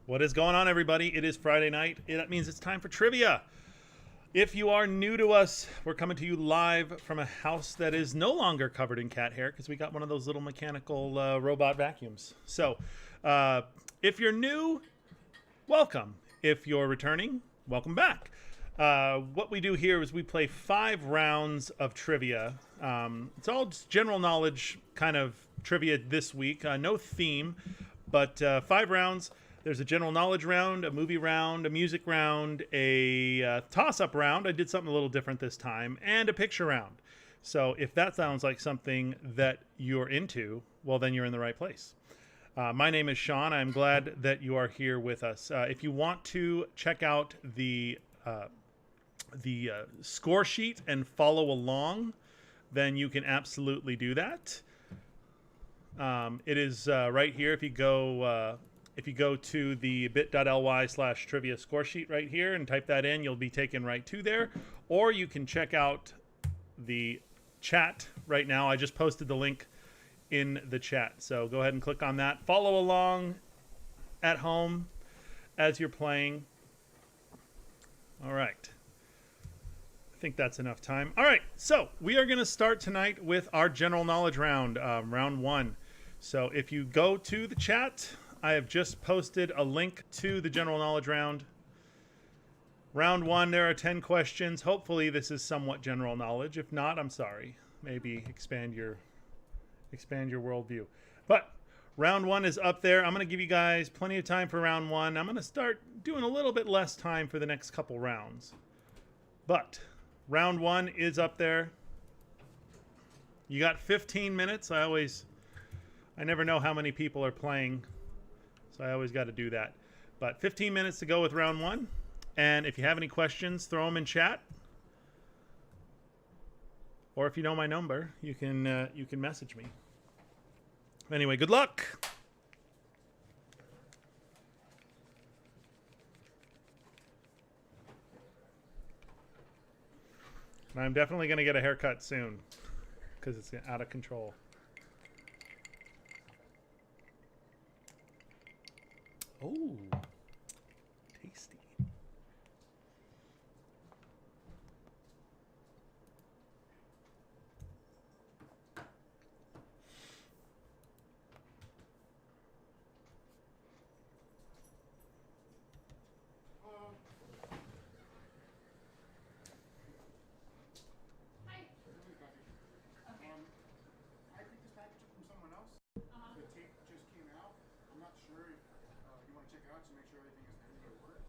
What is going on, everybody? It is Friday night. That means it's time for trivia. If you are new to us, we're coming to you live from a house that is no longer covered in cat hair because we got one of those little mechanical robot vacuums. So, if you're new, welcome. If you're returning, welcome back. What we do here is we play 5 rounds of trivia. It's all just general knowledge kind of trivia this week. No theme, but 5 rounds. There's a general knowledge round, a movie round, a music round, a toss-up round. I did something a little different this time, and a picture round. So if that sounds like something that you're into, well, then you're in the right place. My name is Sean. I'm glad that you are here with us. If you want to check out the score sheet and follow along, then you can absolutely do that. It is right here. If you go to the bit.ly/trivia score sheet right here and type that in, you'll be taken right to there. Or you can check out the chat right now. I just posted the link in the chat. So go ahead and click on that. Follow along at home as you're playing. All right. I think that's enough time. All right. So we are going to start tonight with our general knowledge round, round 1. So if you go to the chat, I have just posted a link to the general knowledge round. Round 1, there are 10 questions. Hopefully this is somewhat general knowledge. If not, I'm sorry. Maybe expand your worldview. But round 1 is up there. I'm going to give you guys plenty of time for round 1. I'm going to start doing a little bit less time for the next couple rounds. But round 1 is up there. You got 15 minutes. I never know how many people are playing, so I always got to do that. But 15 minutes to go with round 1. And if you have any questions, throw them in chat. Or if you know my number, you can message me. Anyway, good luck. And I'm definitely going to get a haircut soon because it's out of control. Oh, tasty. I think this package is from someone else. The tape just came out. I'm not sure if you want to check it out to make sure everything works.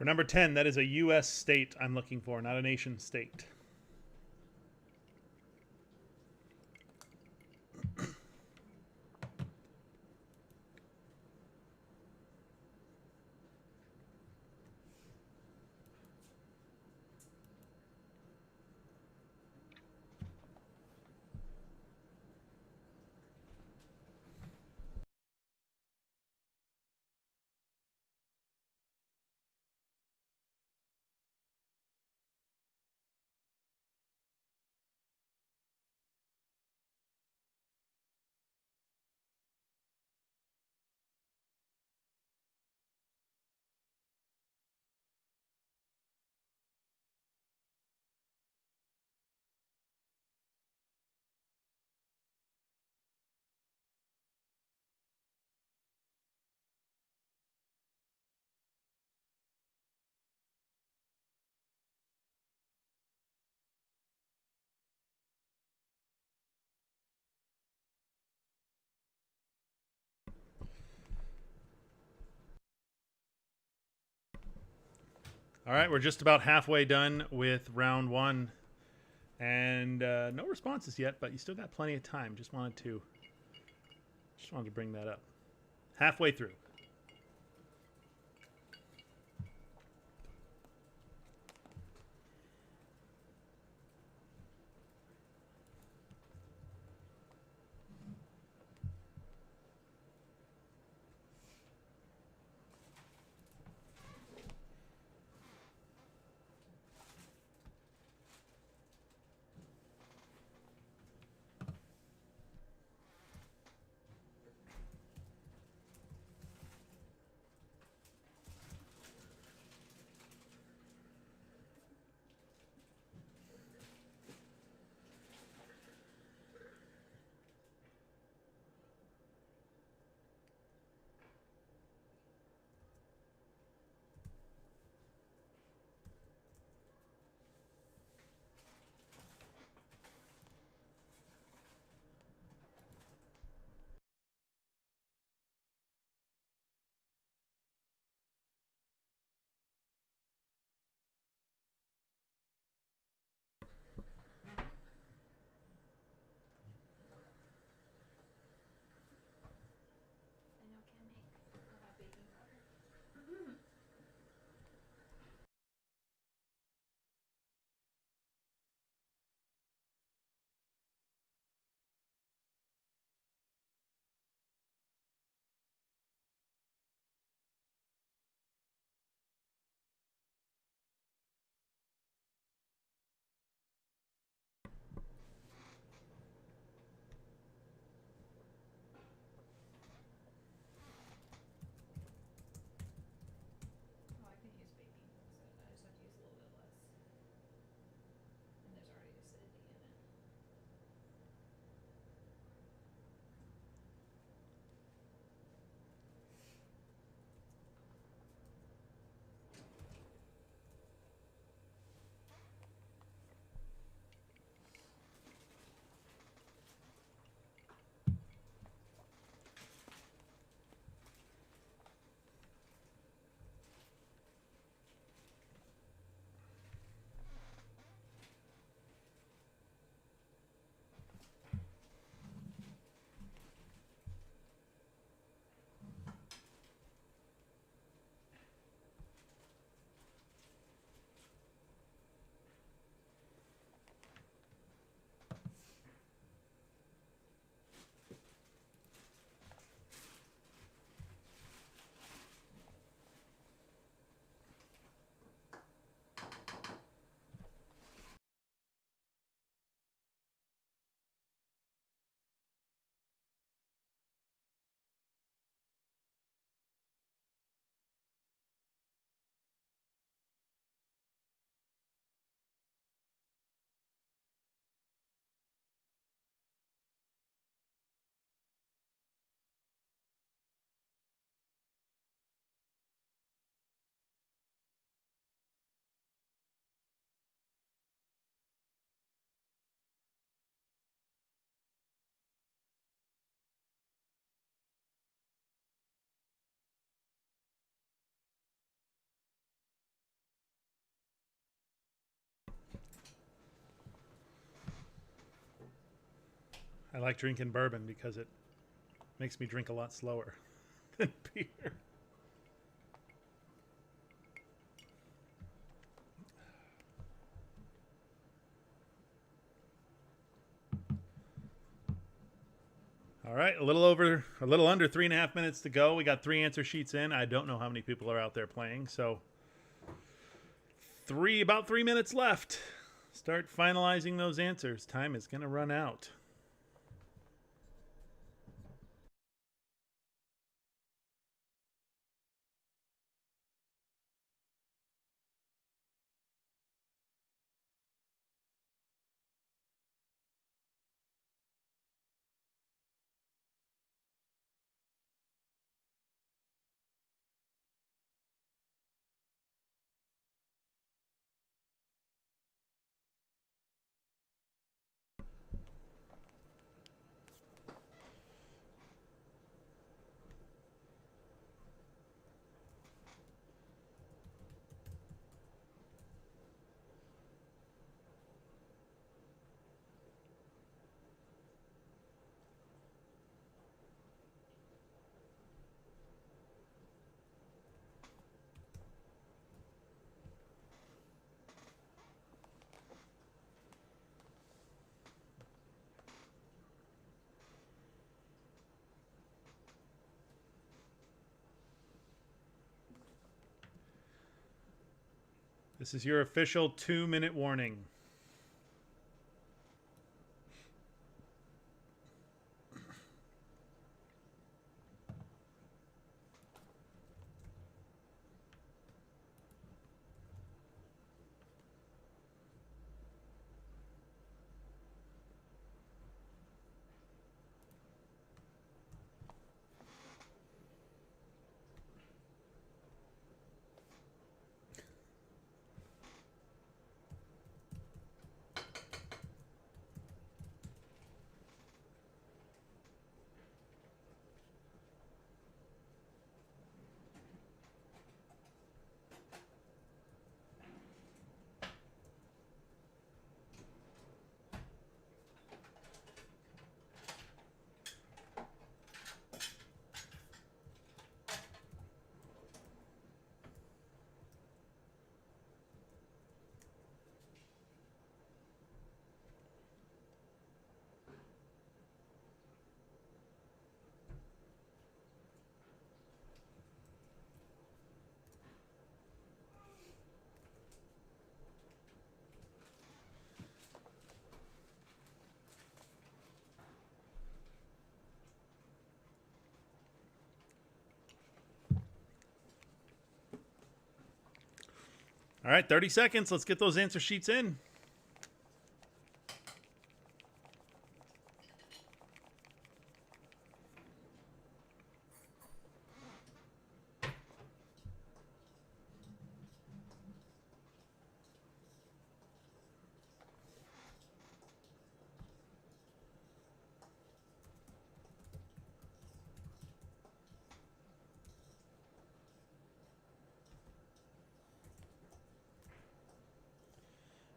For number 10, that is a U.S. state I'm looking for, not a nation state. All right, we're just about halfway done with round 1. And no responses yet, but you still got plenty of time. Just wanted to bring that up. Halfway through. I like drinking bourbon because it makes me drink a lot slower than beer. All right, a little under 3.5 minutes to go. We got 3 answer sheets in. I don't know how many people are out there playing, so about 3 minutes left. Start finalizing those answers. Time is going to run out. This is your official 2-minute warning. All right, 30 seconds. Let's get those answer sheets in.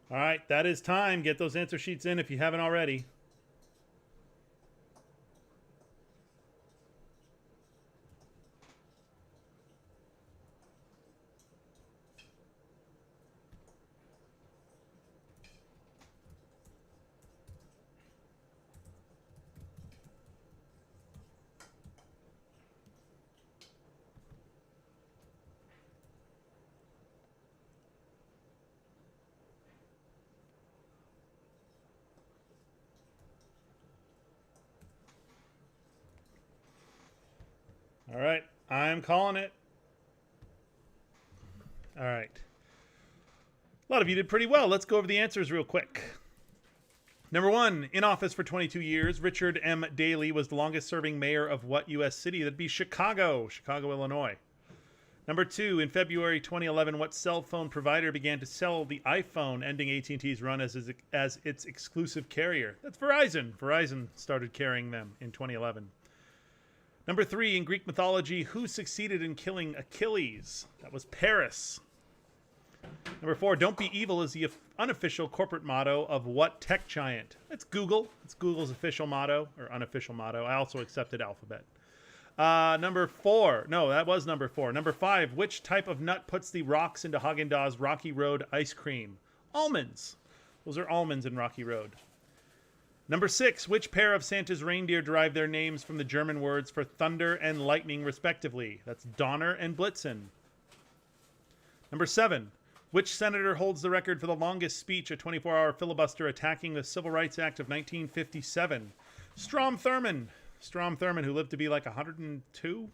All right, that is time. Get those answer sheets in if you haven't already. All right, I'm calling it. All right. A lot of you did pretty well. Let's go over the answers real quick. Number 1, in office for 22 years, Richard M. Daley was the longest serving mayor of what U.S. city? That'd be Chicago, Illinois. Number 2, in February 2011, what cell phone provider began to sell the iPhone, ending AT&T's run as its exclusive carrier? That's Verizon. Verizon started carrying them in 2011. Number 3, in Greek mythology, who succeeded in killing Achilles? That was Paris. Number 4, don't be evil is the unofficial corporate motto of what tech giant? It's Google. It's Google's official motto or unofficial motto. I also accepted Alphabet. Number 4. No, that was number 4. Number 5, which type of nut puts the rocks into Haagen-Dazs Rocky Road ice cream? Almonds. Those are almonds in Rocky Road. Number 6, which pair of Santa's reindeer derive their names from the German words for thunder and lightning, respectively? That's Donner and Blitzen. Number 7, which senator holds the record for the longest speech, a 24-hour filibuster attacking the Civil Rights Act of 1957? Strom Thurmond. Strom Thurmond, who lived to be like 102.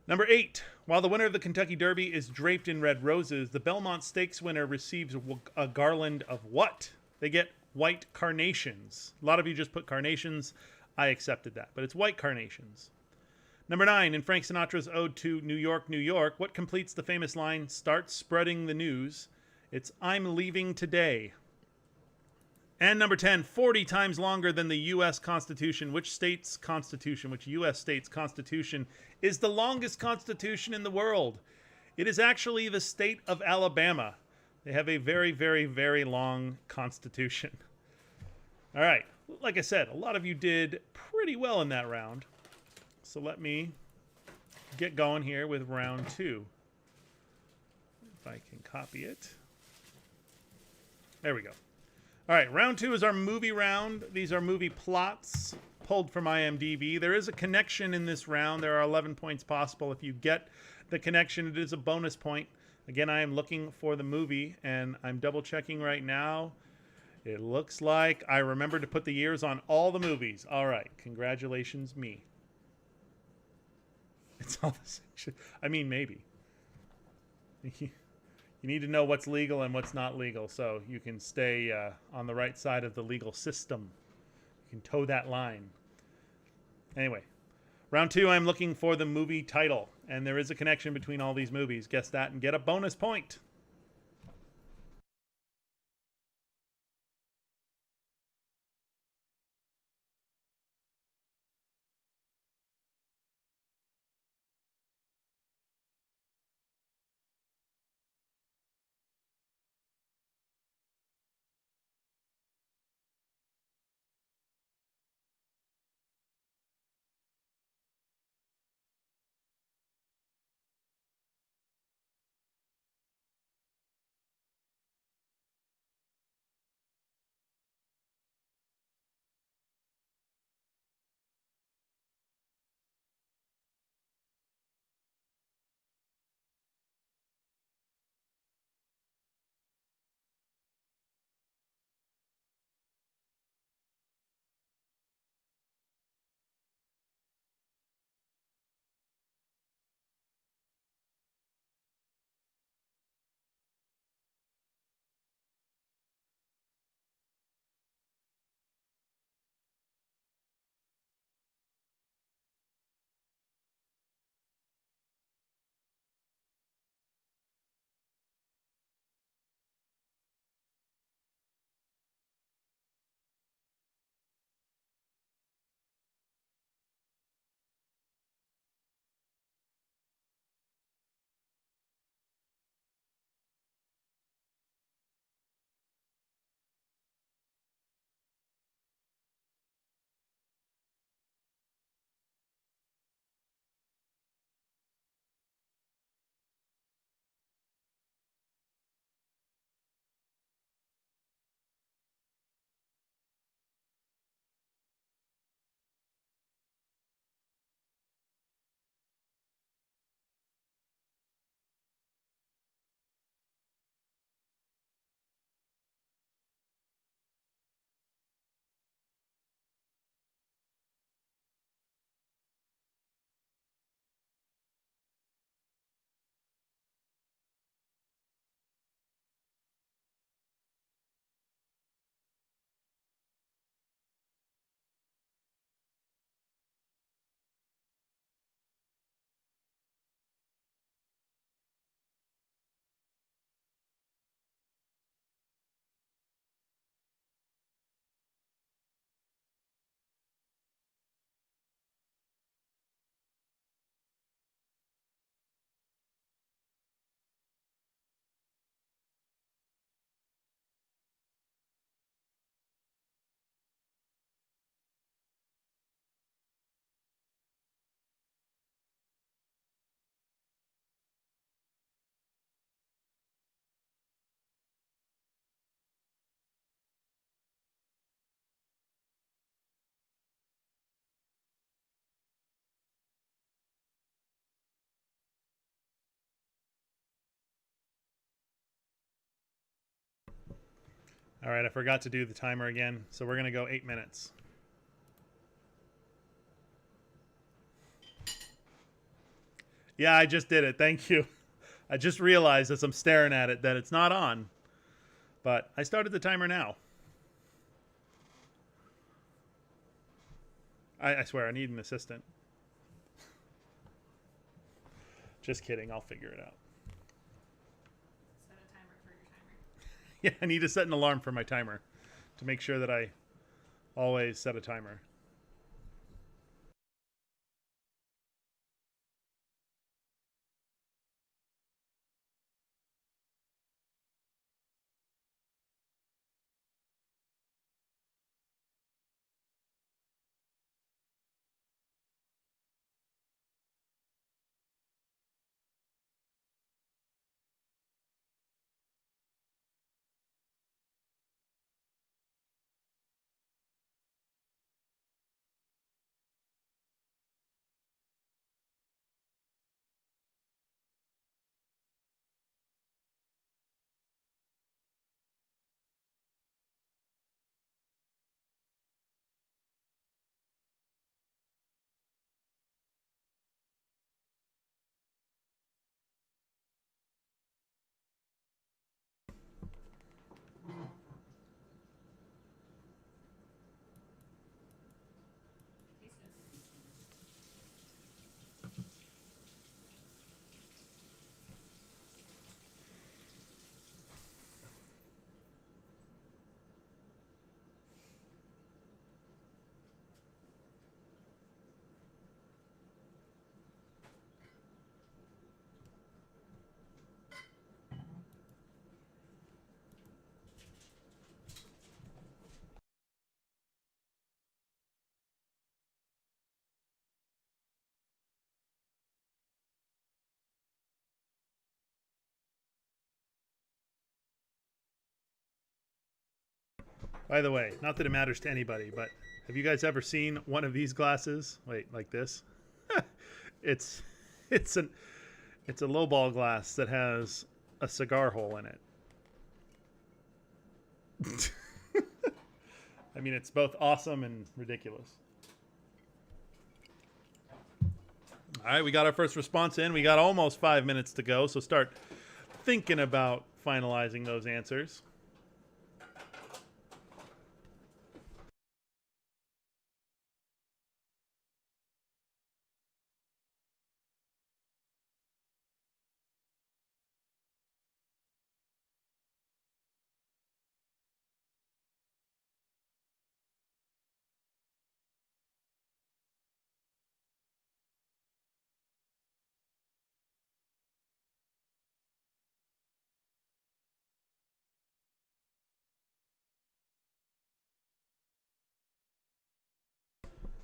Number 8, while the winner of the Kentucky Derby is draped in red roses, the Belmont Stakes winner receives a garland of what? They get white carnations. A lot of you just put carnations. I accepted that, but it's white carnations. Number 9, in Frank Sinatra's ode to New York, New York, what completes the famous line, start spreading the news? It's I'm leaving today. And number 10, 40 times longer than the U.S. Constitution. Which state's constitution, which U.S. state's constitution is the longest constitution in the world? It is actually the state of Alabama. They have a very, very, very long constitution. All right. Like I said, a lot of you did pretty well in that round. So let me get going here with round 2. If I can copy it. There we go. All right, round 2 is our movie round. These are movie plots pulled from IMDb. There is a connection in this round. There are 11 points possible. If you get the connection, it is a bonus point. Again, I am looking for the movie, and I'm double checking right now. It looks like I remembered to put the years on all the movies. All right, congratulations, me. It's all the same. I mean, maybe. You need to know what's legal and what's not legal so you can stay on the right side of the legal system. You can toe that line. Anyway, round 2, I'm looking for the movie title. And there is a connection between all these movies. Guess that and get a bonus point. All right, I forgot to do the timer again, so we're going to go 8 minutes. Yeah, I just did it. Thank you. I just realized as I'm staring at it that it's not on. But I started the timer now. I swear, I need an assistant. Just kidding. I'll figure it out. Set a timer for your timer. Yeah, I need to set an alarm for my timer to make sure that I always set a timer. Tastes good. By the way, not that it matters to anybody, but have you guys ever seen one of these glasses? Wait, like this? it's it's an it's a lowball glass that has a cigar hole in it. I mean, it's both awesome and ridiculous. All right, we got our first response in. We got almost 5 minutes to go, so start thinking about finalizing those answers.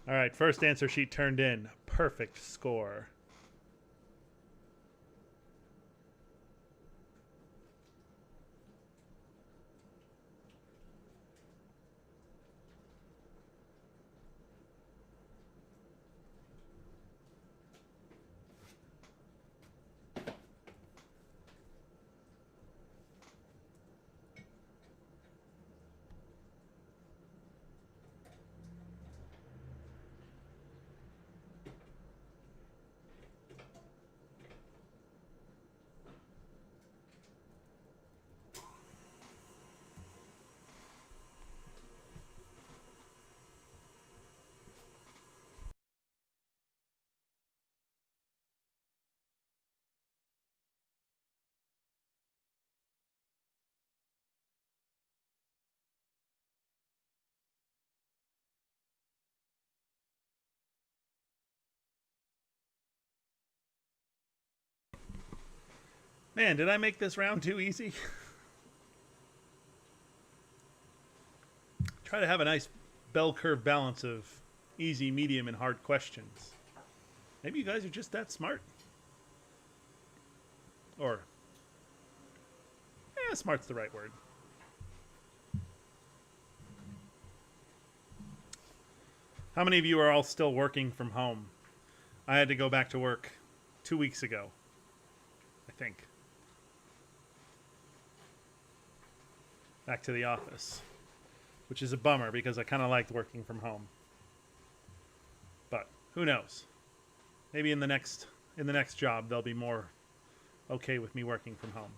All right, first answer sheet turned in. Perfect score. Man, did I make this round too easy? Try to have a nice bell curve balance of easy, medium, and hard questions. Maybe you guys are just that smart. Or, smart's the right word. How many of you are all still working from home? I had to go back to work 2 weeks ago, I think. back to the office, which is a bummer because I kind of liked working from home. But who knows? Maybe in the next job they'll be more okay with me working from home.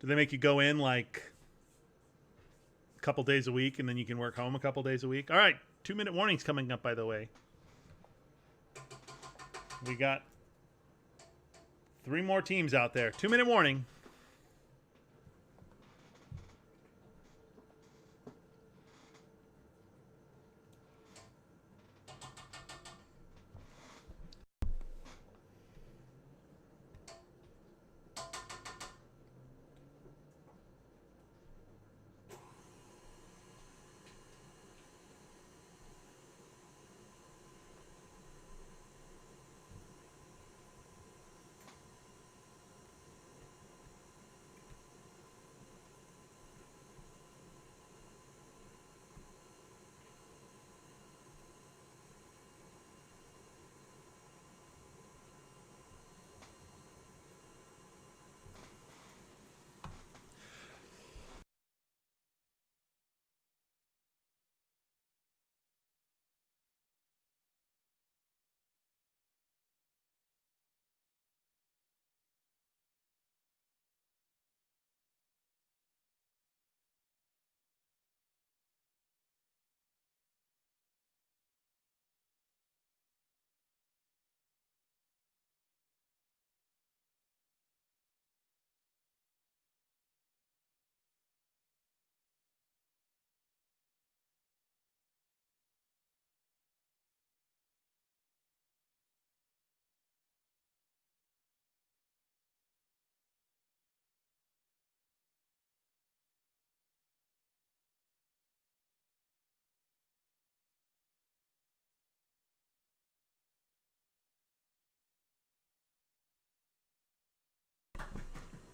Do they make you go in like a couple days a week and then you can work home a couple days a week? All right, 2-minute warnings coming up, by the way. We got 3 more teams out there. 2-minute warning.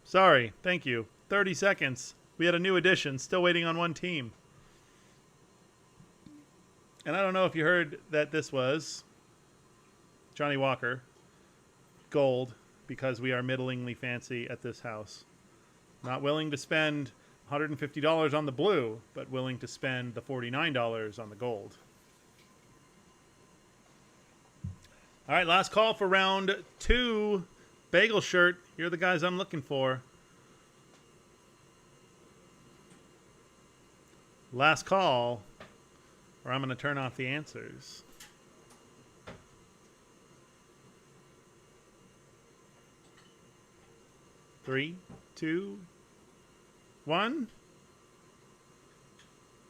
Sorry, thank you. 30 seconds. We had a new addition, still waiting on one team. And I don't know if you heard that this was Johnny Walker, gold, because we are middlingly fancy at this house. Not willing to spend $150 on the blue, but willing to spend the $49 on the gold. All right, last call for round 2. Bagel shirt, you're the guys I'm looking for. Last call, or I'm going to turn off the answers. Three, two, one.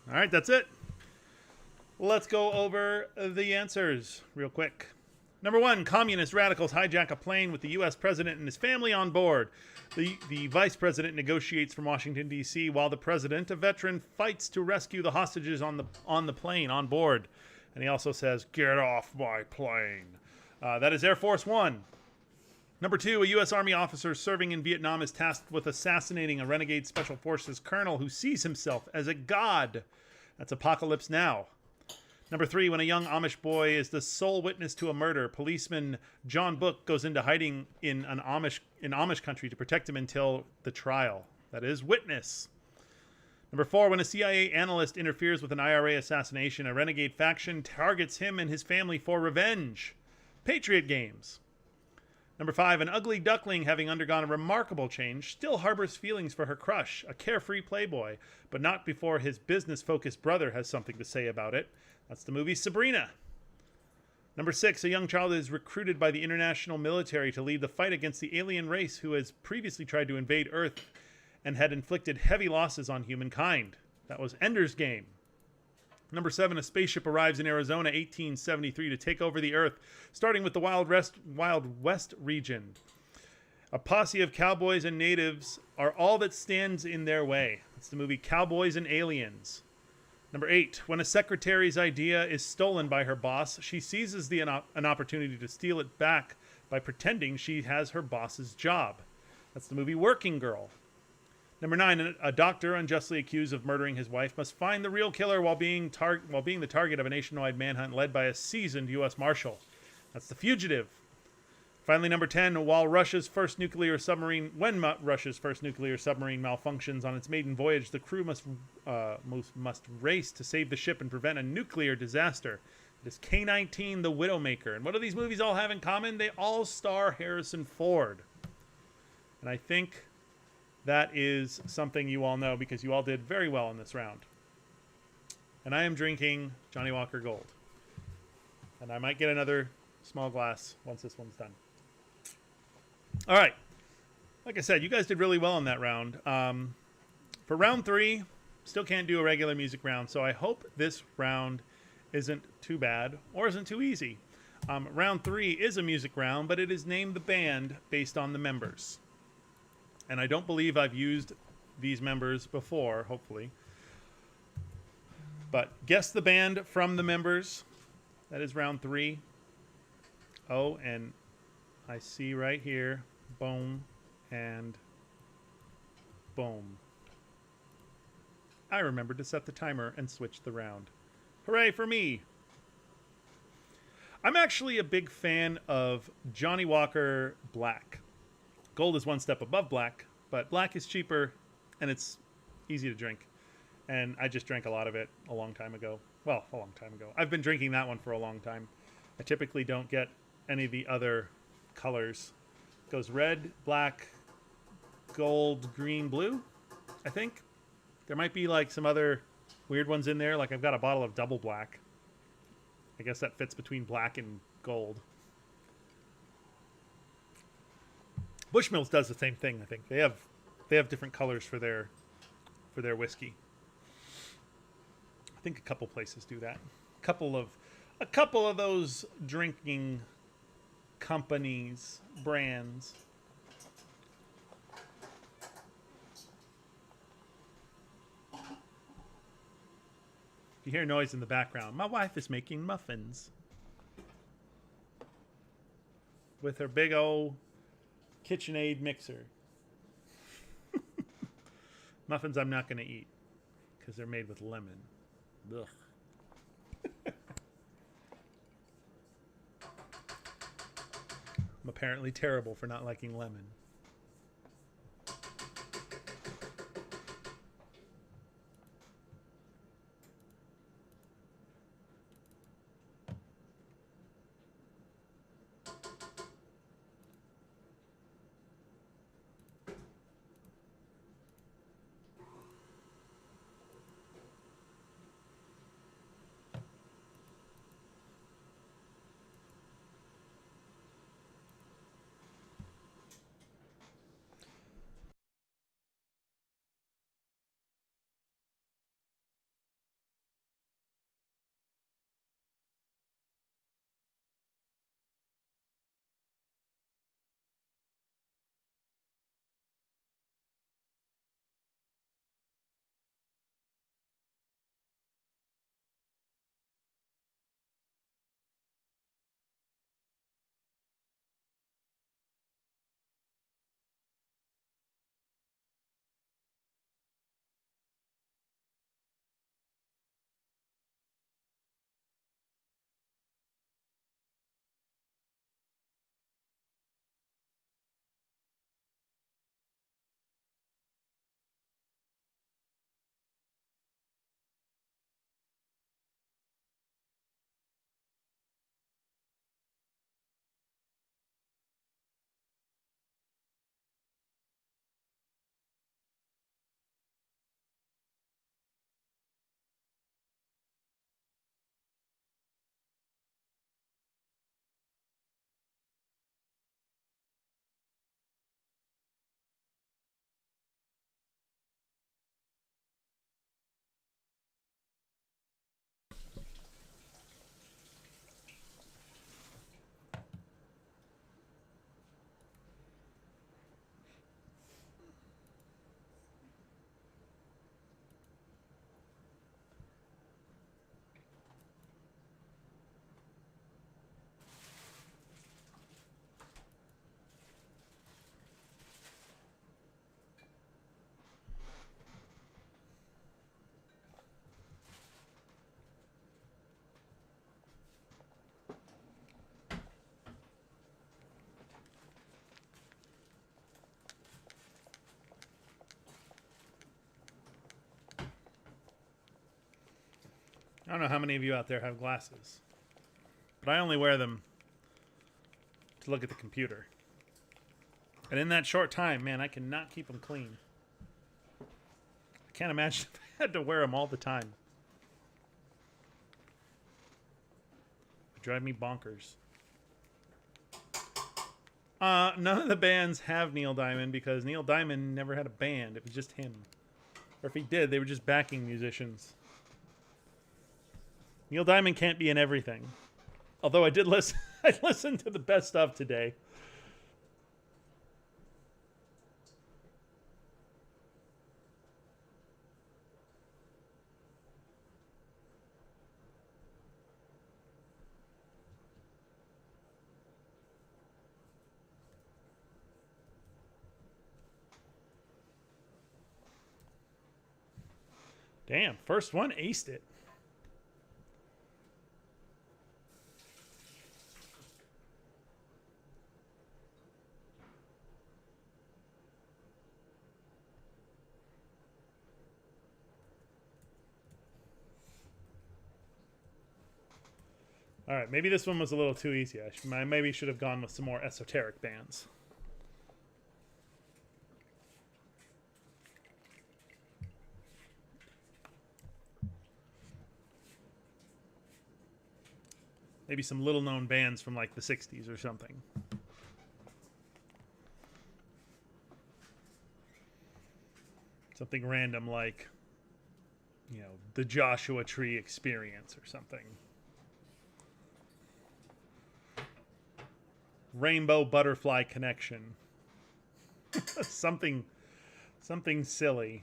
All right, that's it. Let's go over the answers real quick. Number 1, communist radicals hijack a plane with the U.S. president and his family on board. The vice president negotiates from Washington, D.C., while the president, a veteran, fights to rescue the hostages on the plane, on board. And he also says, "Get off my plane." That is Air Force One. Number 2, a U.S. Army officer serving in Vietnam is tasked with assassinating a renegade Special Forces colonel who sees himself as a god. That's Apocalypse Now. Number 3, when a young Amish boy is the sole witness to a murder, policeman John Book goes into hiding in Amish country to protect him until the trial. That is Witness. Number 4, when a CIA analyst interferes with an IRA assassination, a renegade faction targets him and his family for revenge. Patriot Games. Number 5, an ugly duckling having undergone a remarkable change still harbors feelings for her crush, a carefree playboy, but not before his business-focused brother has something to say about it. That's the movie Sabrina. Number 6, a young child is recruited by the international military to lead the fight against the alien race who has previously tried to invade Earth and had inflicted heavy losses on humankind. That was Ender's Game. Number 7, a spaceship arrives in Arizona 1873 to take over the Earth, starting with the Wild West region. A posse of cowboys and natives are all that stands in their way. It's the movie Cowboys and Aliens. Number 8. When a secretary's idea is stolen by her boss, she seizes an opportunity to steal it back by pretending she has her boss's job. That's the movie Working Girl. Number 9. A doctor unjustly accused of murdering his wife must find the real killer while being the target of a nationwide manhunt led by a seasoned U.S. Marshal. That's The Fugitive. Finally, number 10, when Russia's first nuclear submarine malfunctions on its maiden voyage, the crew must race to save the ship and prevent a nuclear disaster. It is K-19, The Widowmaker. And what do these movies all have in common? They all star Harrison Ford. And I think that is something you all know because you all did very well in this round. And I am drinking Johnny Walker Gold. And I might get another small glass once this one's done. All right. Like I said, you guys did really well in that round. For round 3, still can't do a regular music round, so I hope this round isn't too bad or isn't too easy. Round 3 is a music round, but it is named the band based on the members. And I don't believe I've used these members before, hopefully. But guess the band from the members. That is round 3. Oh, and I see right here, boom, and boom. I remembered to set the timer and switch the round. Hooray for me! I'm actually a big fan of Johnny Walker Black. Gold is one step above black, but black is cheaper and it's easy to drink. And I just drank a lot of it a long time ago. Well, a long time ago. I've been drinking that one for a long time. I typically don't get any of the other colors. It goes red, black, gold, green, blue, I think. There might be like some other weird ones in there. Like I've got a bottle of double black. I guess that fits between black and gold. Bushmills does the same thing, I think. They have different colors for their whiskey. I think a couple places do that. A couple of those drinking companies, brands. You hear noise in the background. My wife is making muffins with her big old KitchenAid mixer. Muffins I'm not going to eat because they're made with lemon. Ugh. I'm apparently terrible for not liking lemon. I don't know how many of you out there have glasses, but I only wear them to look at the computer. And in that short time, man, I cannot keep them clean. I can't imagine if I had to wear them all the time. It drive me bonkers. None of the bands have Neil Diamond because Neil Diamond never had a band. It was just him. Or if he did, they were just backing musicians. Neil Diamond can't be in everything. Although I did listen, I listened to the best of today. Damn, first one aced it. All right, maybe this one was a little too easy. I maybe should have gone with some more esoteric bands. Maybe some little-known bands from like the 60s or something. Something random like, you know, the Joshua Tree Experience or something. Rainbow Butterfly Connection. something silly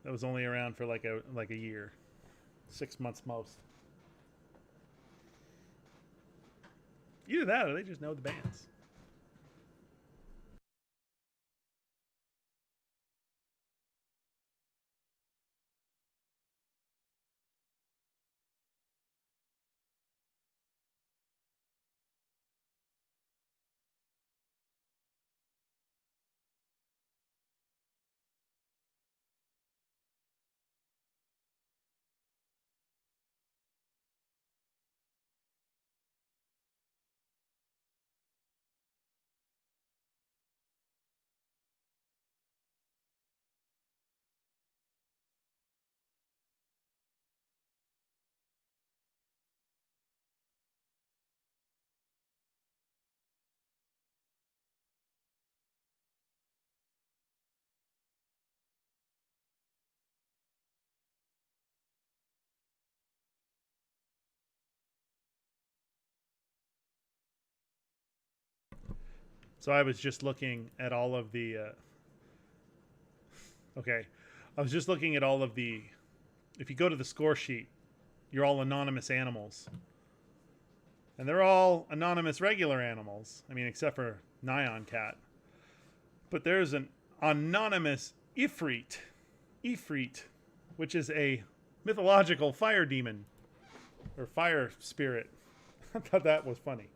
that was only around for like a year. 6 months most. Either that or they just know the bands. So I was just looking at all of the. Okay, I was just looking at all of the. If you go to the score sheet, you're all anonymous animals, and they're all anonymous regular animals. I mean, except for Nyan Cat. But there's an anonymous Ifrit, which is a mythological fire demon or fire spirit. I thought that was funny.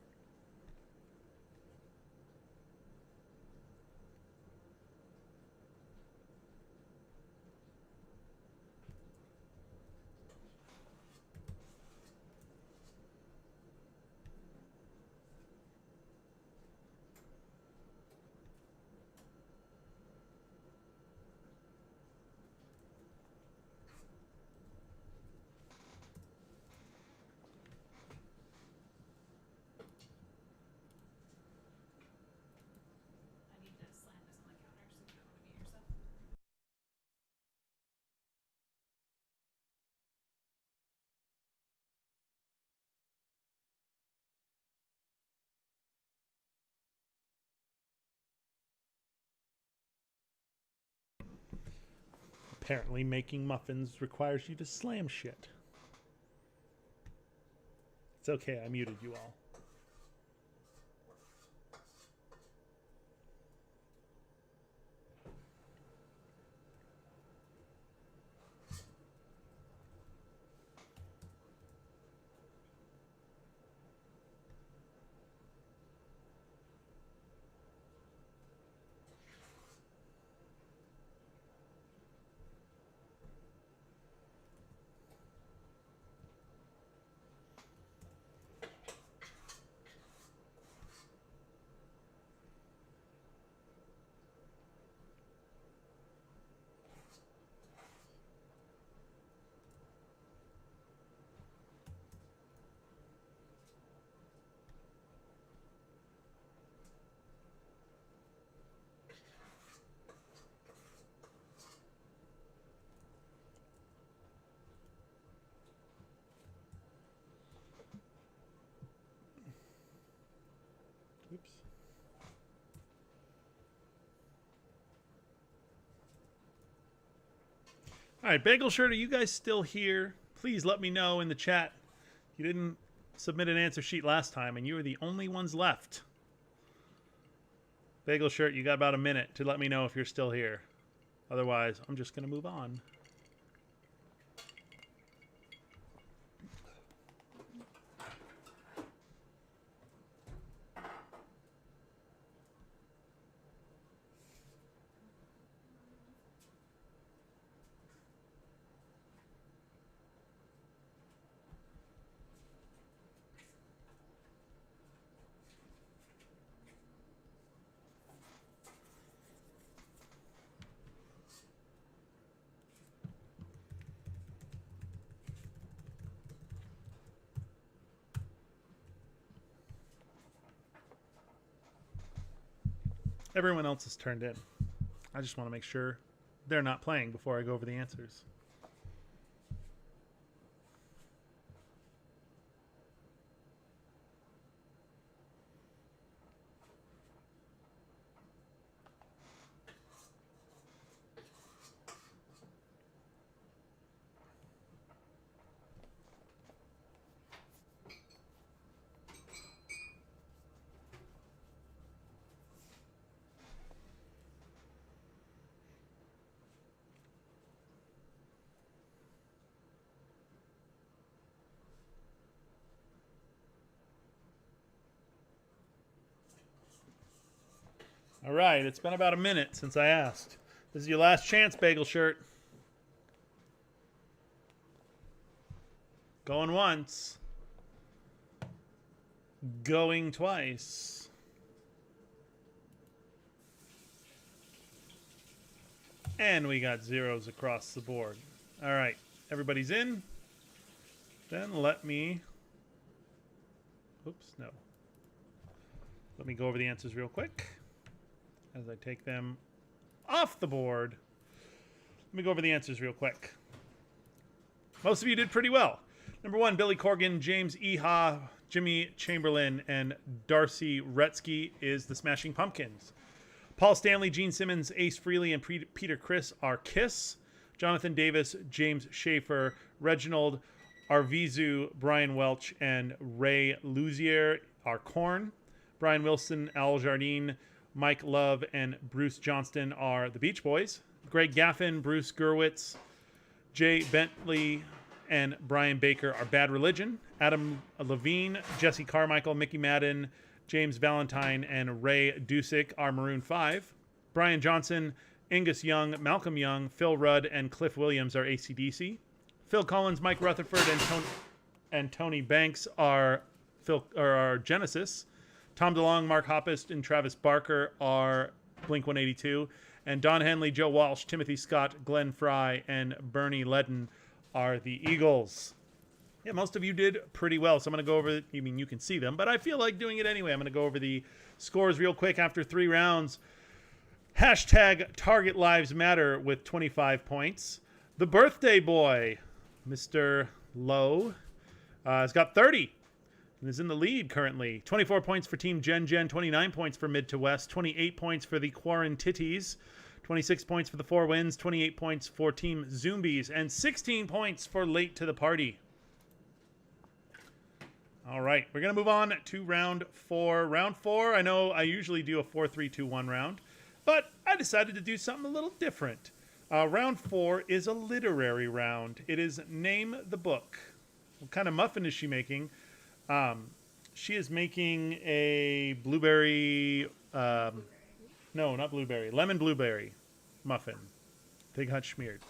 I need to slam this on the counter so you don't want to mute yourself. Apparently, making muffins requires you to slam shit. It's okay, I muted you all. All right, Bagel Shirt, are you guys still here? Please let me know in the chat. You didn't submit an answer sheet last time, and you were the only ones left. Bagel Shirt, you got about a minute to let me know if you're still here. Otherwise, I'm just going to move on. Everyone else is turned in. I just want to make sure they're not playing before I go over the answers. All right, it's been about a minute since I asked. This is your last chance, Bagel Shirt. Going once. Going twice. And we got zeros across the board. All right, everybody's in. Then let me... Oops, no. Let me go over the answers real quick as I take them off the board. Let me go over the answers real quick. Most of you did pretty well. Number 1, Billy Corgan, James Eha, Jimmy Chamberlain, and Darcy Retzky is the Smashing Pumpkins. Paul Stanley, Gene Simmons, Ace Frehley, and Peter Criss are Kiss. Jonathan Davis, James Schaefer, Reginald Arvizu, Brian Welch, and Ray Luzier are Korn. Brian Wilson, Al Jardine, Mike Love, and Bruce Johnston are the Beach Boys. Greg Gaffin, Bruce Gerwitz, Jay Bentley, and Brian Baker are Bad Religion. Adam Levine, Jesse Carmichael, Mickey Madden, James Valentine, and Ray Dusick are Maroon 5. Brian Johnson, Angus Young, Malcolm Young, Phil Rudd, and Cliff Williams are AC/DC. Phil Collins, Mike Rutherford, and Tony Banks are Genesis. Tom DeLonge, Mark Hoppus, and Travis Barker are Blink-182. And Don Henley, Joe Walsh, Timothy Scott, Glenn Fry, and Bernie Ledden are the Eagles. Yeah, most of you did pretty well, so I'm going to go over, I mean, you can see them, but I feel like doing it anyway. I'm going to go over the scores real quick after 3 rounds. Hashtag Target Lives Matter with 25 points. The birthday boy, Mr. Lowe, has got 30 and is in the lead currently. 24 points for Team Gen Gen, 29 points for Mid to West, 28 points for the Quarantitties, 26 points for the Four Winds, 28 points for Team Zombies, and 16 points for Late to the Party. All right, we're going to move on to round 4. Round 4, I know I usually do a 4-3-2-1 round, but I decided to do something a little different. Round 4 is a literary round. It is Name the Book. What kind of muffin is she making? She is making a blueberry, no, not blueberry, lemon blueberry muffin. Pig Hut schmeared.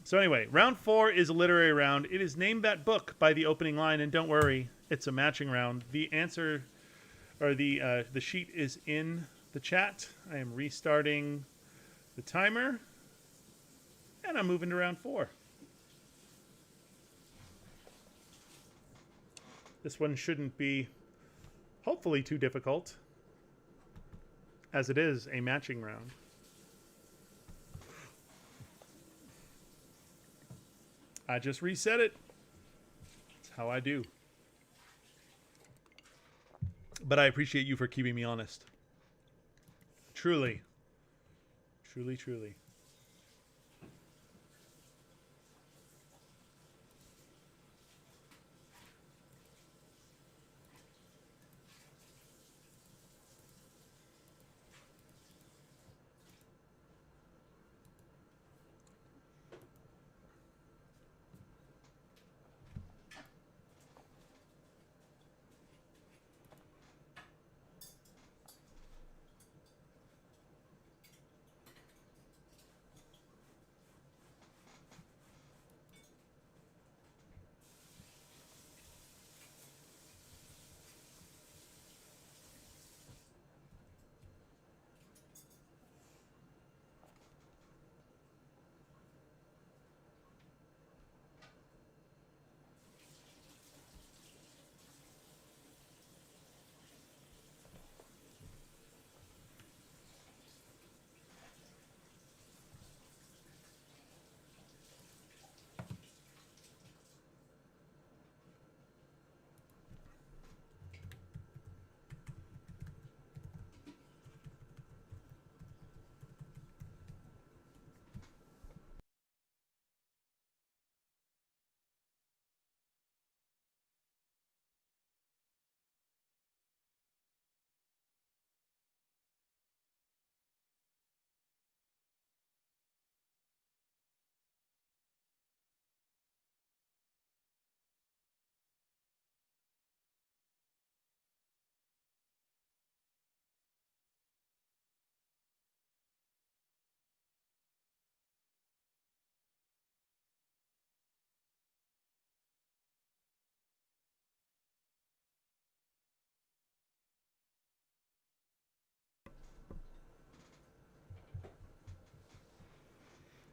So anyway, round 4 is a literary round. It is Name That Book by the opening line, and don't worry, it's a matching round. The answer, or the sheet is in the chat. I am restarting the timer, and I'm moving to round 4. This one shouldn't be, hopefully, too difficult, as it is a matching round. I just reset it. That's how I do. But I appreciate you for keeping me honest. Truly. Truly, truly.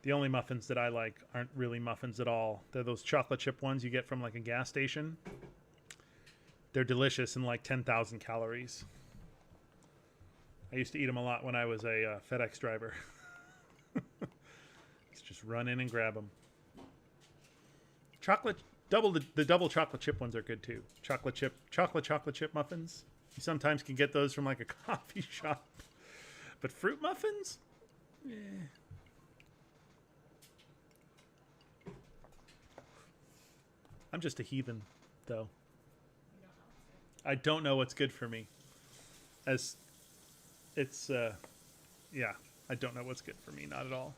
The only muffins that I like aren't really muffins at all. They're those chocolate chip ones you get from like a gas station. They're delicious and like 10,000 calories. I used to eat them a lot when I was a FedEx driver. Let's just run in and grab them. Chocolate, the double chocolate chip ones are good too. Chocolate chip muffins. You sometimes can get those from like a coffee shop. But fruit muffins? Eh. I'm just a heathen, though. I don't know what's good for me. As it's, yeah, I don't know what's good for me. Not at all.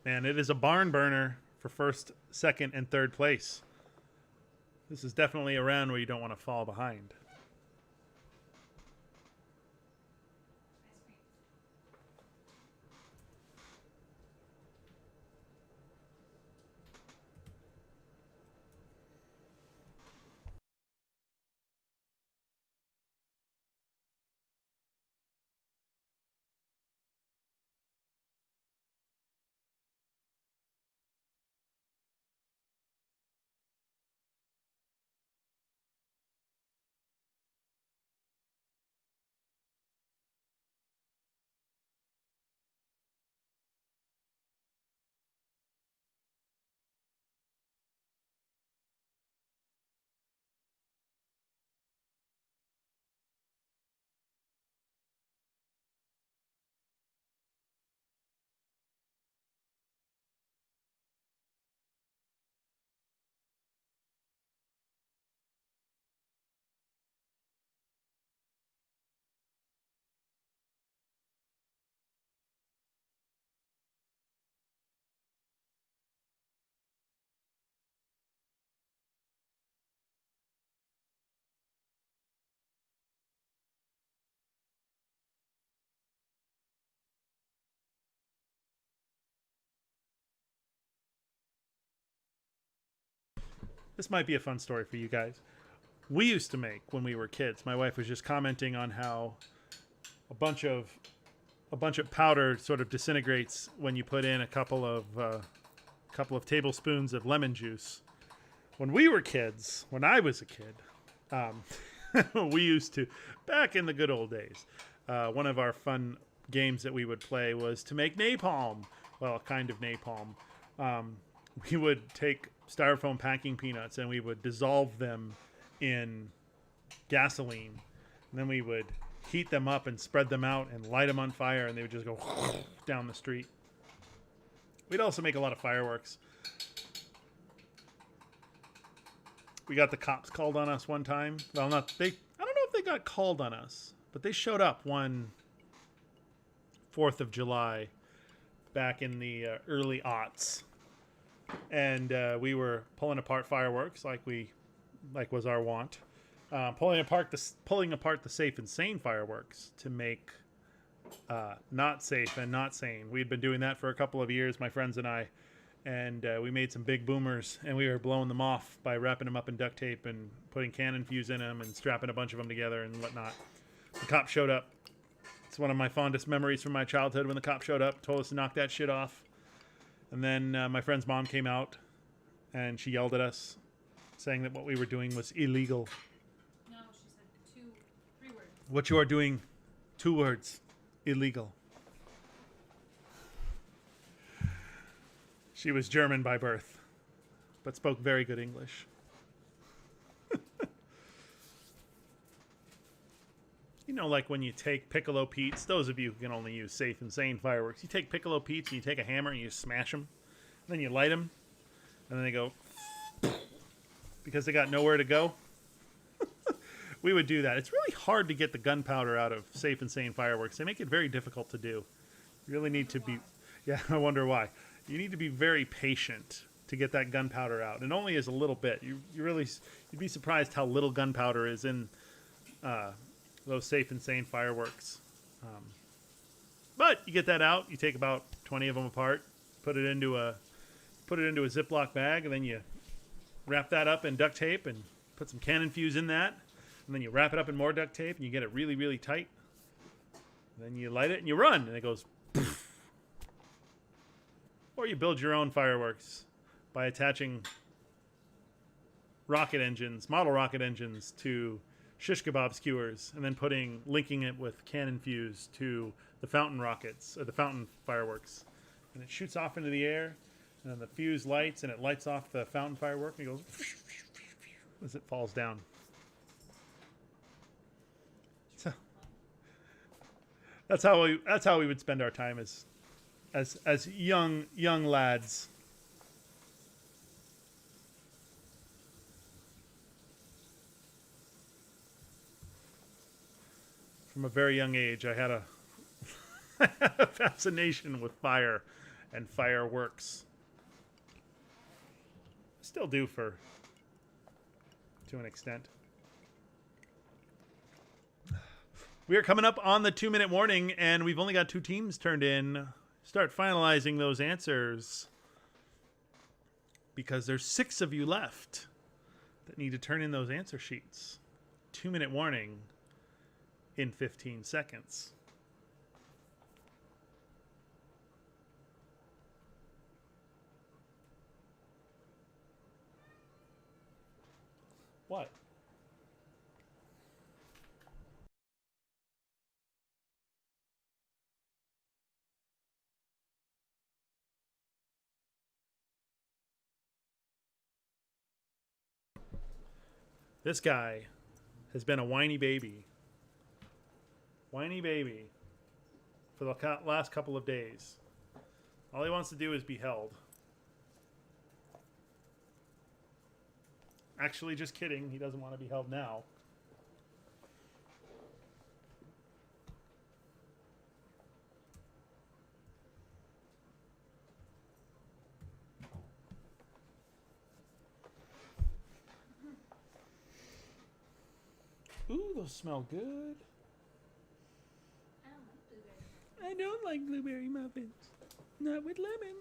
Man, it is a barn burner for first, second, and third place. This is definitely a round where you don't want to fall behind. Ice cream. This might be a fun story for you guys. We used to make when we were kids. My wife was just commenting on how a bunch of powder sort of disintegrates when you put in a couple of tablespoons of lemon juice. When we were kids, when I was a kid, we used to, back in the good old days, one of our fun games that we would play was to make napalm. Well, a kind of napalm. We would take styrofoam packing peanuts and we would dissolve them in gasoline. And then we would heat them up and spread them out and light them on fire, and they would just go down the street. We'd also make a lot of fireworks. We got the cops called on us one time. Well, I don't know if they got called on us, but they showed up one 4th of July back in the early aughts. And we were pulling apart fireworks like was our wont. Pulling apart the safe and sane fireworks to make not safe and not sane. We had been doing that for a couple of years, my friends and I, and we made some big boomers, and we were blowing them off by wrapping them up in duct tape and putting cannon fuse in them and strapping a bunch of them together and whatnot. The cop showed up. It's one of my fondest memories from my childhood when the cop showed up, told us to knock that shit off. And then my friend's mom came out, and she yelled at us, saying that what we were doing was illegal. No, she said 3 words. What you are doing, 2 words, illegal. She was German by birth, but spoke very good English. You know, like when you take Piccolo Pete's, those of you who can only use safe and sane fireworks, you take Piccolo Pete's and you take a hammer and you smash them, and then you light them, and then they go because they got nowhere to go. We would do that. It's really hard to get the gunpowder out of safe and sane fireworks. They make it very difficult to do. You really need to be, yeah, I wonder why. You need to be very patient to get that gunpowder out. And only is a little bit. You'd be surprised how little gunpowder is in those safe and sane fireworks. But you get that out. You take about 20 of them apart, put it into a Ziploc bag, and then you wrap that up in duct tape and put some cannon fuse in that. And then you wrap it up in more duct tape and you get it really, really tight. And then you light it and you run, and it goes poof. Or you build your own fireworks by attaching model rocket engines to shish kebab skewers, and then linking it with cannon fuse to the fountain rockets, or the fountain fireworks. And it shoots off into the air, and then the fuse lights, and it lights off the fountain firework, and it goes as it falls down. So that's how we would spend our time as young lads. From a very young age, I had a fascination with fire and fireworks. Still do to an extent. We are coming up on the 2-minute warning, and we've only got 2 teams turned in. Start finalizing those answers, because there's 6 of you left that need to turn in those answer sheets. 2-minute warning in 15 seconds. What? This guy has been a whiny baby. Whiny baby for the last couple of days. All he wants to do is be held. Actually, just kidding. He doesn't want to be held now. Ooh, those smell good. I don't like blueberry muffins. Not with lemon.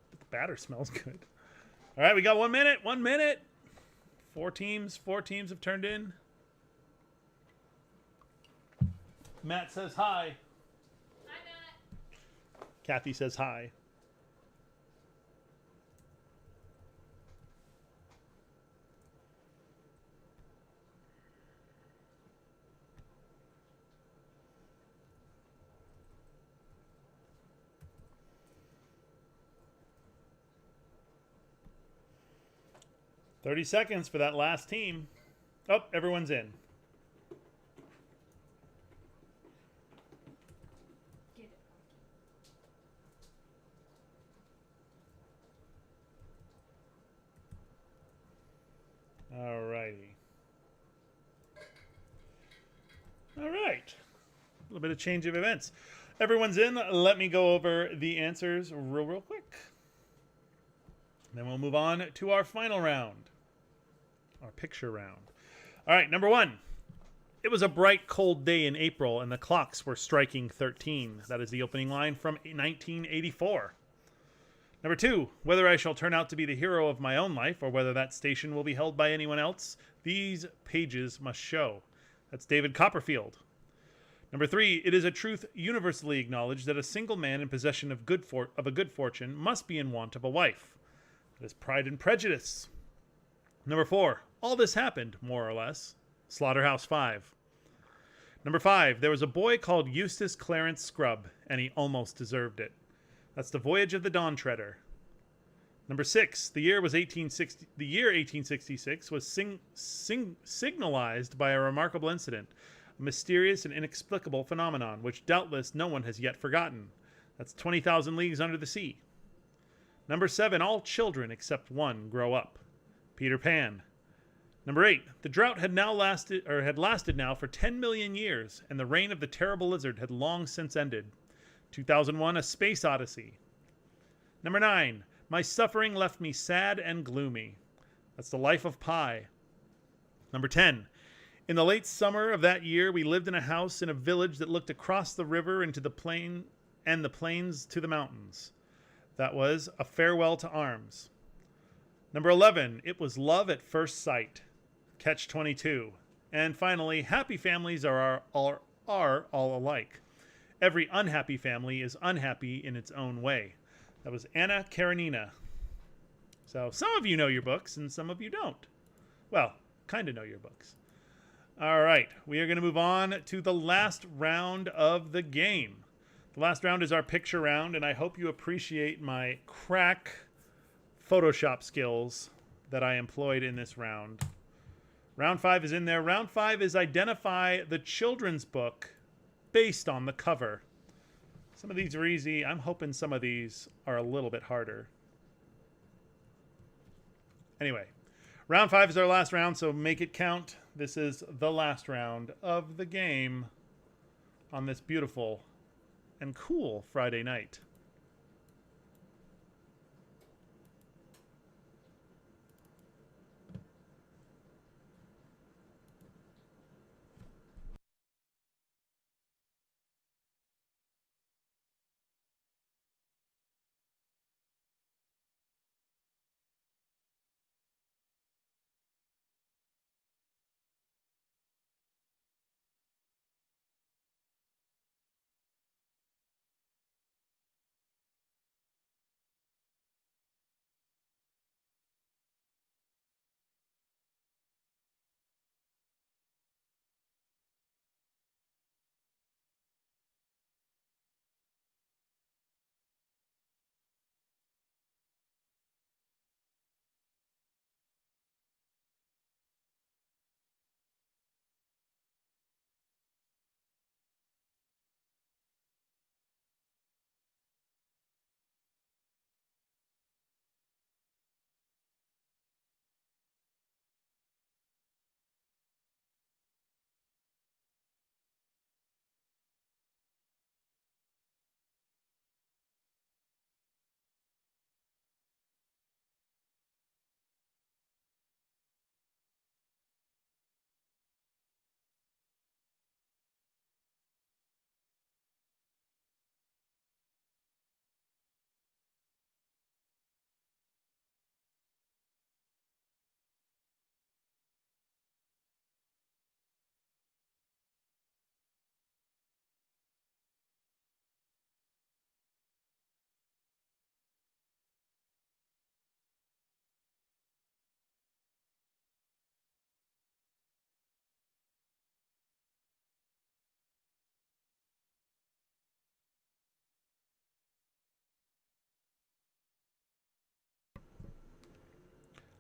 But the batter smells good. All right, we got 1 minute. 1 minute. Four teams have turned in. Matt says hi. Hi, Matt. Kathy says hi. "30 seconds for that last team." Oh, everyone's in. Get it. All righty. All right. A little bit of change of events. Everyone's in. Let me go over the answers real quick. Then we'll move on to our final round, our picture round. All right, number 1. It was a bright, cold day in April, and the clocks were striking 13. That is the opening line from 1984. Number 2. Whether I shall turn out to be the hero of my own life, or whether that station will be held by anyone else, these pages must show. That's David Copperfield. Number 3. It is a truth universally acknowledged that a single man in possession of a good fortune must be in want of a wife. That is Pride and Prejudice. Number 4. All this happened, more or less. Slaughterhouse-Five. Number 5. There was a boy called Eustace Clarence Scrubb, and he almost deserved it. That's The Voyage of the Dawn Treader. Number 6. The year 1866 was signalized by a remarkable incident, a mysterious and inexplicable phenomenon, which doubtless no one has yet forgotten. That's 20,000 Leagues Under the Sea. Number 7. All children except one grow up. Peter Pan. Number 8. The drought had lasted now for 10 million years, and the reign of the terrible lizard had long since ended. 2001: A Space Odyssey. Number 9. My suffering left me sad and gloomy. That's The Life of Pi. Number 10. In the late summer of that year, we lived in a house in a village that looked across the river into the plain and the plains to the mountains. That was A Farewell to Arms. Number 11. It was Love at First Sight. Catch-22. And finally, happy families are all alike. Every unhappy family is unhappy in its own way. That was Anna Karenina. So some of you know your books and some of you don't. Well, kind of know your books. All right, we are going to move on to the last round of the game. The last round is our picture round, and I hope you appreciate my crack Photoshop skills that I employed in this round. Round 5 is in there. Round 5 is identify the children's book based on the cover. Some of these are easy. I'm hoping some of these are a little bit harder. Anyway, round 5 is our last round, so make it count. This is the last round of the game on this beautiful and cool Friday night.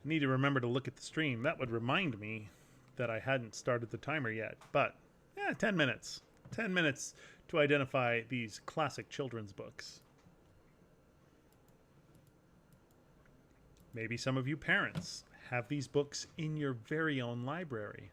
I need to remember to look at the stream. That would remind me that I hadn't started the timer yet. But, yeah, 10 minutes. 10 minutes to identify these classic children's books. Maybe some of you parents have these books in your very own library.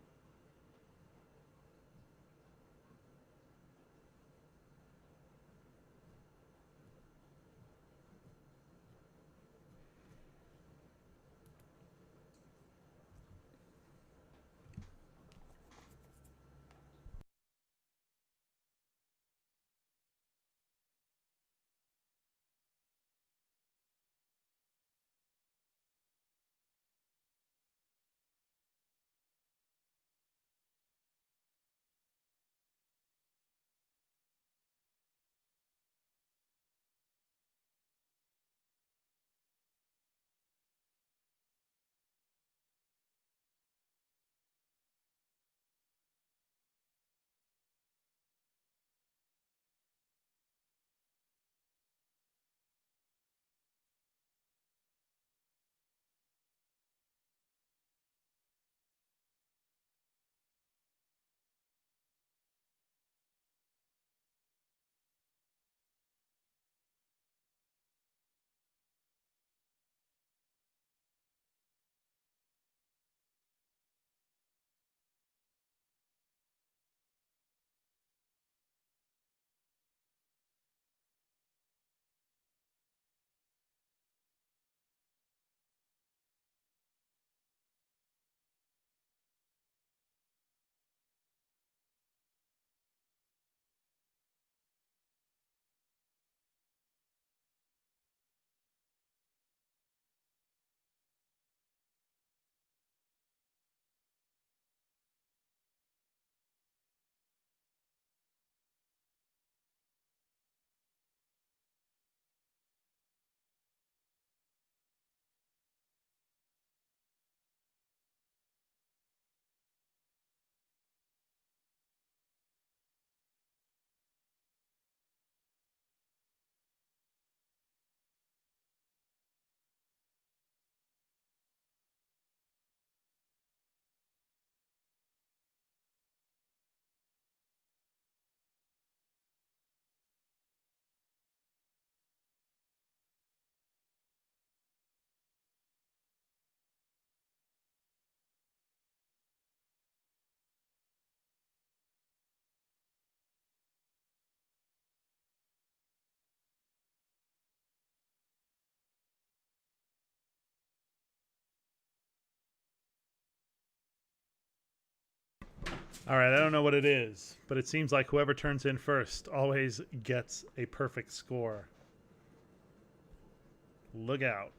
All right, I don't know what it is, but it seems like whoever turns in first always gets a perfect score. Look out.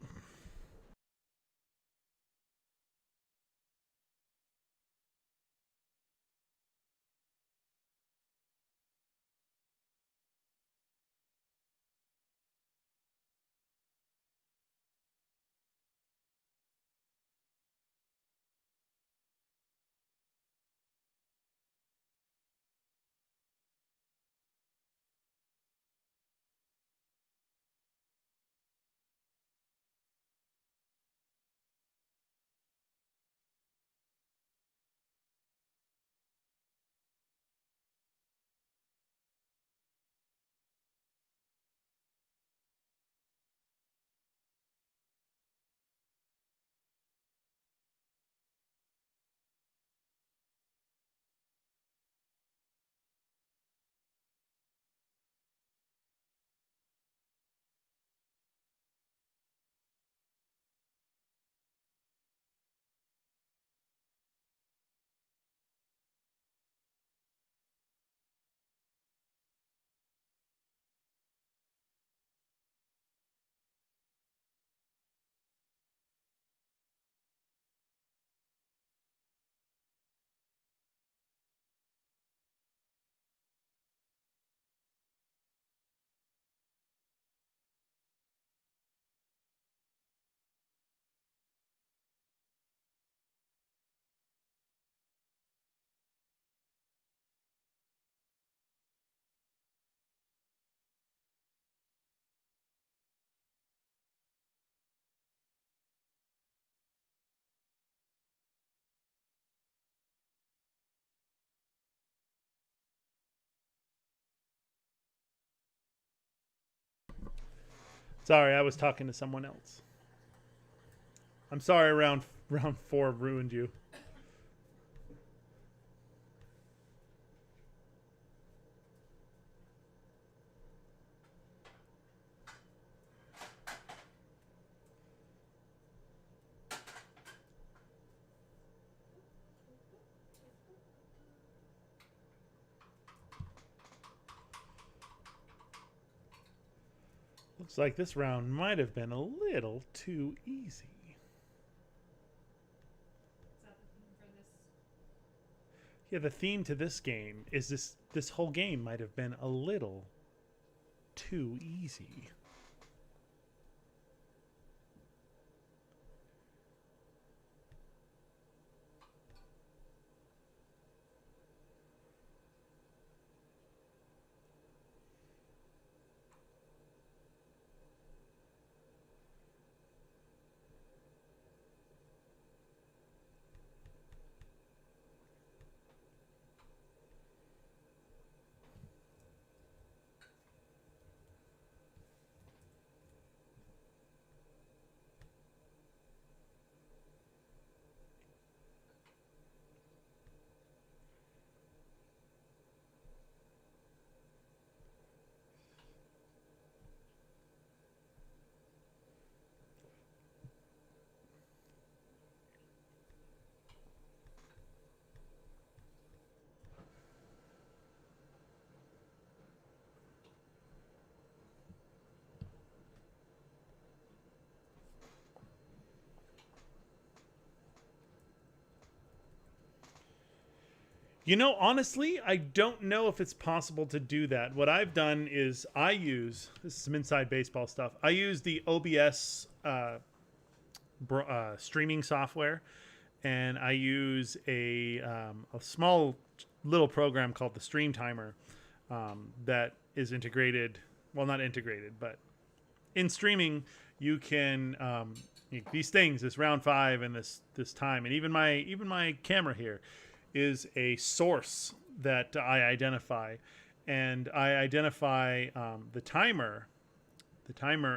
Sorry, I was talking to someone else. I'm sorry round 4 ruined you. Looks like this round might have been a little too easy. Is that the theme for this? Yeah, the theme to this game is this whole game might have been a little too easy. You know, honestly, I don't know if it's possible to do that. What I've done is this is some inside baseball stuff. I use the OBS streaming software, and I use a small little program called the Stream Timer that is integrated. Well, not integrated, but in streaming, you can these things, this round 5 and this time, and even my camera here is a source that I identify, and I identify the timer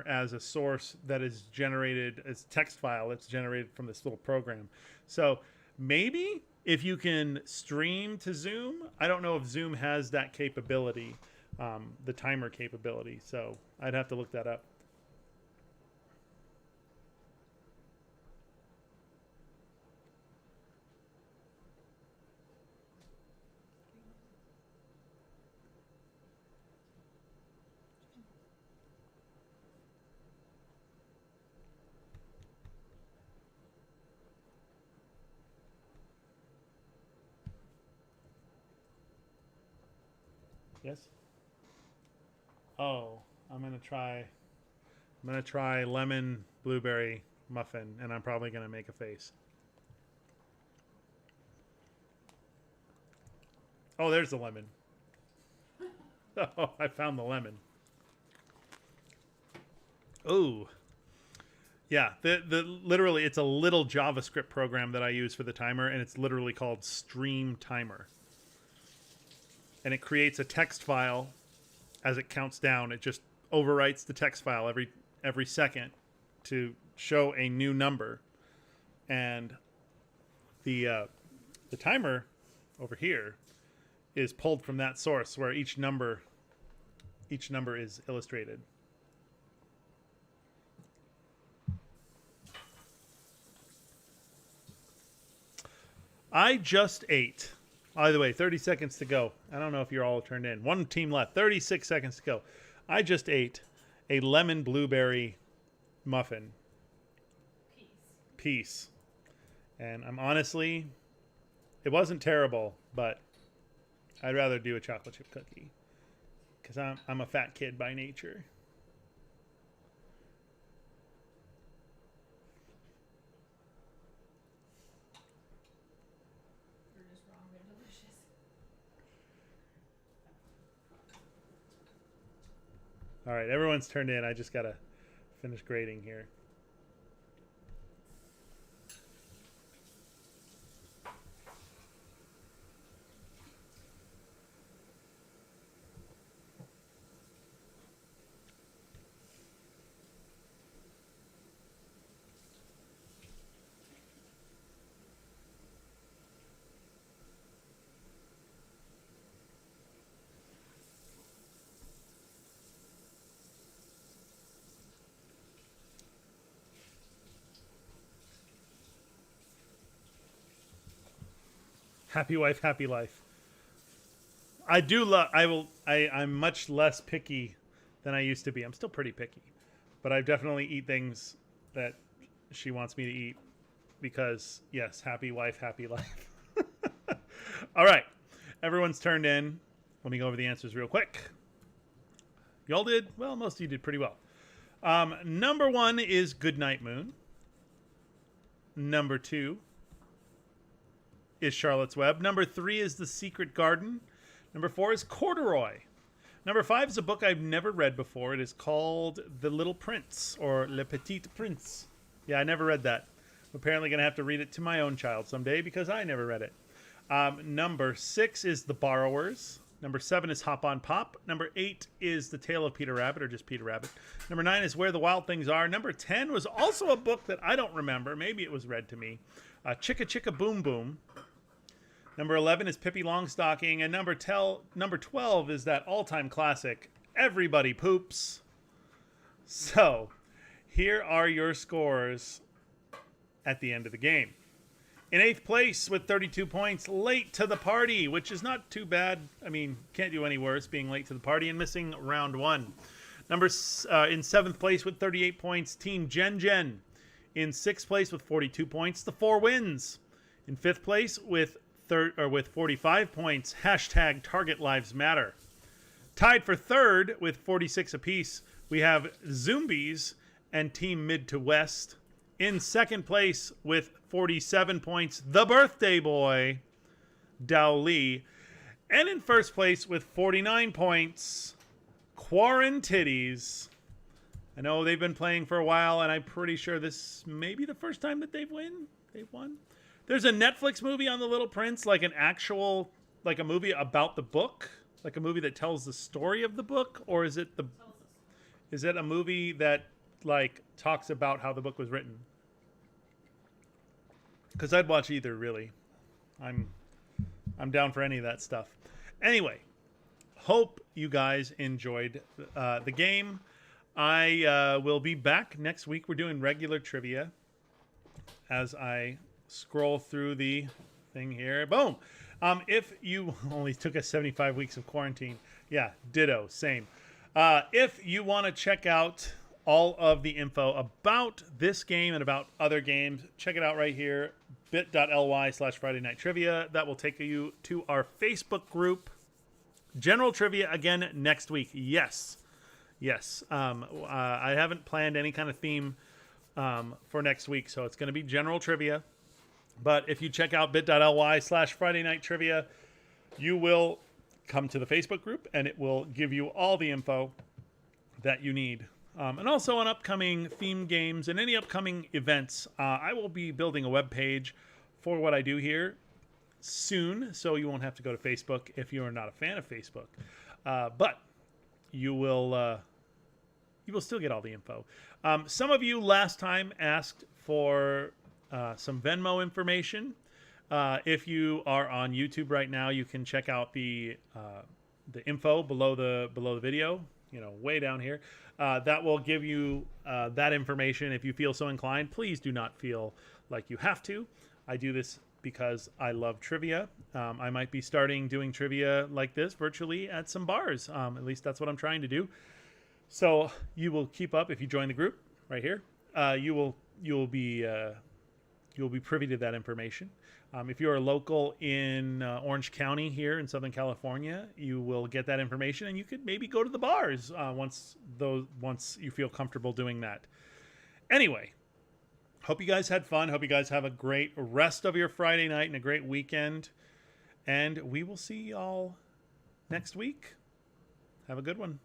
as a source that is generated as text file that's generated from this little program. So maybe if you can stream to Zoom, I don't know if Zoom has that capability, the timer capability. So I'd have to look that up. Yes. Oh, I'm gonna try lemon blueberry muffin, and I'm probably gonna make a face. Oh, there's the lemon. Oh, I found the lemon. Oh, yeah. The literally, it's a little JavaScript program that I use for the timer, and it's literally called Stream Timer. And it creates a text file as it counts down. It just overwrites the text file every second to show a new number, and the timer over here is pulled from that source where each number is illustrated. I just ate. By the way, 30 seconds to go. I don't know if you're all turned in. One team left. 36 seconds to go. I just ate a lemon blueberry muffin piece. And I'm honestly, it wasn't terrible, but I'd rather do a chocolate chip cookie because I'm a fat kid by nature. You're just wrong. They're delicious. All right, everyone's turned in. I just got to finish grading here. Happy wife, happy life. I do love. I'm much less picky than I used to be. I'm still pretty picky, but I definitely eat things that she wants me to eat because yes, happy wife, happy life. All right, everyone's turned in. Let me go over the answers real quick. Y'all did well. Most of you did pretty well. Number 1 is Goodnight Moon. Number 2 is Charlotte's Web. Number 3 is The Secret Garden. Number 4 is Corduroy. Number 5 is a book I've never read before. It is called The Little Prince, or Le Petit Prince. Yeah, I never read that. I'm apparently going to have to read it to my own child someday because I never read it. Number 6 is The Borrowers. Number 7 is Hop on Pop. Number 8 is The Tale of Peter Rabbit, or just Peter Rabbit. Number 9 is Where the Wild Things Are. Number 10 was also a book that I don't remember. Maybe it was read to me. Chicka Chicka Boom Boom. Number 11 is Pippi Longstocking. And number 12 is that all-time classic, Everybody Poops. So, here are your scores at the end of the game. In 8th place with 32 points, Late to the Party, which is not too bad. I mean, can't do any worse being late to the party and missing round 1. In 7th place with 38 points, Team Gen Gen. In 6th place with 42 points, The 4 Wins. In 5th place with 45 points, hashtag Target Lives Matter. Tied for 3rd with 46 apiece, we have Zombies and Team Mid to West. In 2nd place with 47 points, The Birthday Boy, Dao Li. And in 1st place with 49 points, Quarantitties. I know they've been playing for a while, and I'm pretty sure this may be the first time that they've won. There's a Netflix movie on The Little Prince, like a movie about the book, like a movie that tells the story of the book, or is it a movie that like talks about how the book was written? Because I'd watch either, really. I'm down for any of that stuff. Anyway, hope you guys enjoyed the game. I will be back next week. We're doing regular trivia as I scroll through the thing here. Boom. If you only took us 75 weeks of quarantine. Yeah, ditto. Same. If you want to check out all of the info about this game and about other games, check it out right here. bit.ly/Friday Night Trivia. That will take you to our Facebook group. General trivia again next week. Yes. I haven't planned any kind of theme for next week, so it's going to be general trivia. But if you check out bit.ly/Friday Night Trivia, you will come to the Facebook group, and it will give you all the info that you need. And also on upcoming theme games and any upcoming events. I will be building a web page for what I do here soon, so you won't have to go to Facebook if you are not a fan of Facebook. But you will still get all the info. Some of you last time asked for some Venmo information. If you are on YouTube right now, you can check out the info below the video. Way down here. That will give you that information if you feel so inclined. Please do not feel like you have to. I do this because I love trivia. I might be starting doing trivia like this virtually at some bars. At least that's what I'm trying to do. So you will keep up if you join the group right here. You will be privy to that information. If you're a local in Orange County here in Southern California, you will get that information, and you could maybe go to the bars once you feel comfortable doing that. Anyway, hope you guys had fun. Hope you guys have a great rest of your Friday night and a great weekend. And we will see y'all next week. Have a good one.